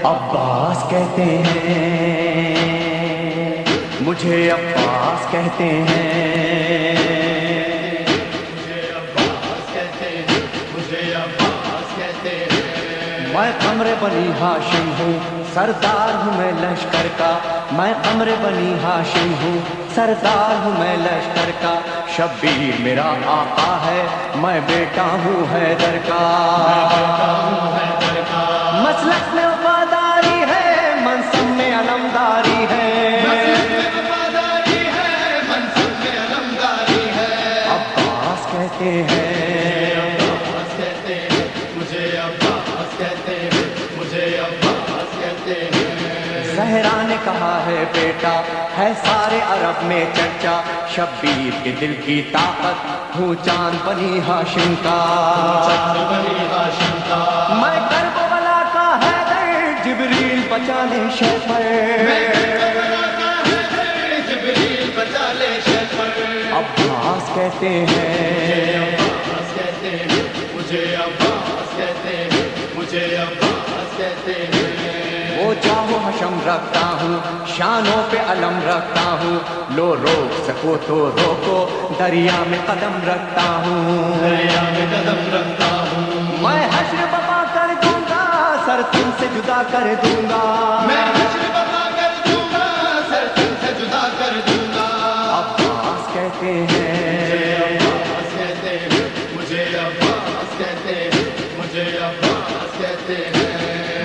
عباس کہتے ہیں مجھے، عباس کہتے ہیں مجھے، عباس کہتے ہیں مجھے، عباس کہتے ہیں۔ میں قمر بنی ہاشم ہوں، سردار ہوں میں لشکر کا، میں قمر بنی ہاشم ہوں، سردار ہوں میں لشکر کا، شبیر میرا آقا ہے، میں بیٹا ہوں حیدر کا، مسلک میں وفاداری ہے، منصب میں علمداری ہے، عباس کہتے ہیں، عباس کہتے ہیں مجھے، عباس کہتے ہیں مجھے، عباس کہتے ہیں۔ زہرا نے کہا ہے بیٹا ہے سارے عرب میں چرچا، شبیر کے دل کی طاقت ہوں چاند بنی ہاشم کا، میں کربلا کا حیدر، جبریل بچا لے شیفر، عباس کہتے ہیں، عباس کہتے ہیں مجھے، عباس کہتے ہیں مجھے، عباس کہتے ہیں۔ وہ جاہو حشم رکھتا ہوں، شانوں پہ علم رکھتا ہوں، لو روک سکو تو روکو، دریا میں قدم رکھتا ہوں، دریا میں قدم رکھتا ہوں، میں حشر بپا کر دوں گا، سر تم سے جدا کر دوں گا، میں حشر بپا کر دوں گا، سر تم سے جدا کر دوں گا، عباس کہتے ہیں، عباس کہتے ہیں مجھے، عباس کہتے ہیں مجھے، عباس کہتے ہیں۔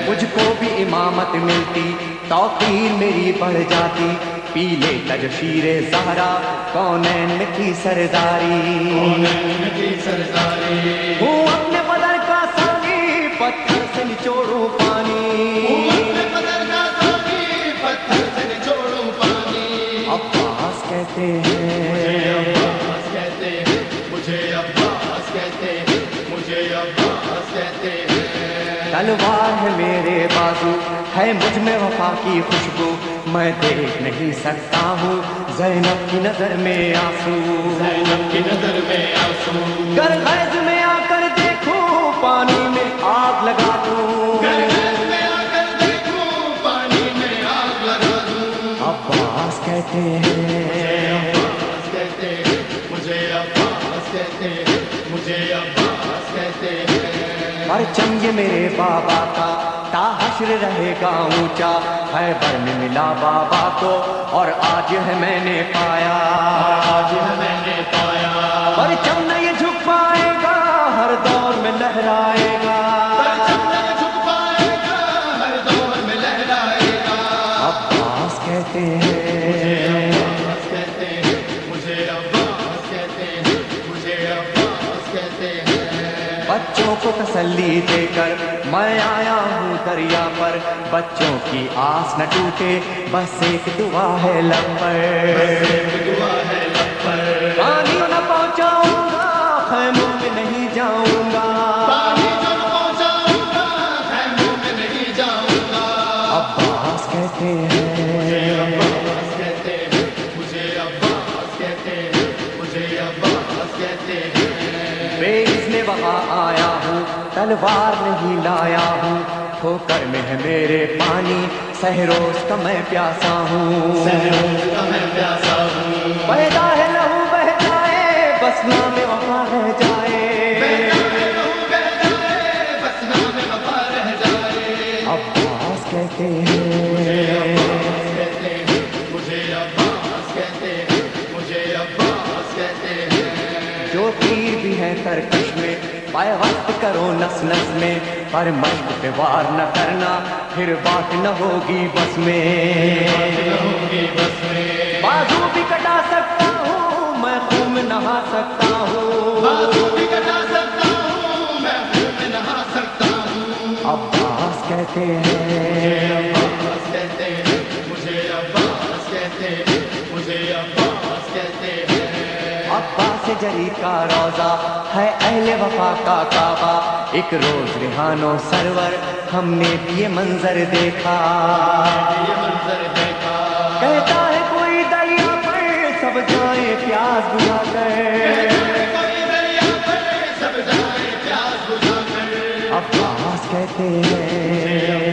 مجھ کو بھی امامت ملتی، توقیر میری بڑھ جاتی، پیلے تج شیر زہرا، کونین میں تھی سرداری، کونین میں تھی سرداری، ہوں اپنے بدر کا سانی، پتھر سے نچوڑوں پانی، ہوں اپنے بدر کا سانی، پتھر سے نچوڑوں پانی، عباس کہتے ہیں، عباس کہتے ہیں مجھے، عباس کہتے ہیں مجھے، عباس کہتے ہیں۔ تلوار ہے میرے بازو، ہے مجھ میں وفا کی خوشبو، میں دیکھ نہیں سکتا ہوں زینب کی نظر میں آنسو، زینب کی نظر میں آنسو، گر غیظ میں آ کر دیکھوں پانی میں آگ لگا دوں، گر غیظ میں آ کر دیکھوں پانی میں آگ لگا دوں، عباس کہتے ہیں، عباس کہتے ہیں مجھے، عباس کہتے ہیں مجھے، عباس کہتے ہیں۔ پرچم یہ میرے بابا کا تا حشر رہے گا اونچا، خیبر میں ملا بابا کو اور آج ہے میں نے پایا، آج ہے میں نے پایا، پرچم نہ یہ جھک پائے گا، ہر دور میں لہرائے گا، پرچم نہ یہ جھک پائے گا، ہر دور میں لہرائے گا، عباس کہتے ہیں، عباس کہتے ہیں مجھے، عباس کہتے ہیں مجھے، عباس کہتے ہیں۔ بچوں کو تسلی دے کر میں آیا ہوں دریا پر، بچوں کی آس نہ ٹوٹے، بس ایک دعا ہے لب پر، پانی نہ پہنچاؤں گا، خیموں میں نہیں جاؤں گا، پانی نہ پہنچاؤں گا، خیموں میں نہیں جاؤں گا، عباس کہتے ہیں، عباس کہتے ہیں مجھے، عباس کہتے ہیں مجھے، عباس کہتے ہیں۔ بے اذن وہاں آیا ہوں، تلوار نہیں لایا ہوں، ٹھوکر میں ہے میرے پانی، سہروز کا میں پیاسا ہوں، سہروز کا میں پیاسا ہوں، پیدا ہے لہو بہ جائے، بس نام وفا رہ جائے، پیدا ہے لہو بہ جائے، بس نام وفا رہ جائے، عباس کہتے ہیں، عباس کہتے ہیں مجھے، عباس کہتے ہیں مجھے، عباس کہتے ہیں۔ جو تیر بھی ہے ترکش میں، پائے وقت کرو نس نس میں، پر مشق پہ وار نہ کرنا، پھر بات نہ ہوگی بس میں، بازو بھی کٹا سکتا ہوں میں، خون میں نہا سکتا ہوں، بازو بھی کٹا سکتا ہوں میں، خون میں نہا سکتا ہوں، عباس کہتے ہیں، عباس کہتے ہیں مجھے، عباس کہتے ہیں مجھے، عباس کہتے ہیں۔ عباس جری کا روزہ ہے اہل وفا کا کعبہ، ایک روز ریحان و سرور ہم نے بھی یہ منظر دیکھا، کہتا ہے کوئی دریا پر سب جائیں پیاس بجھا کر، عباس کہتے ہیں،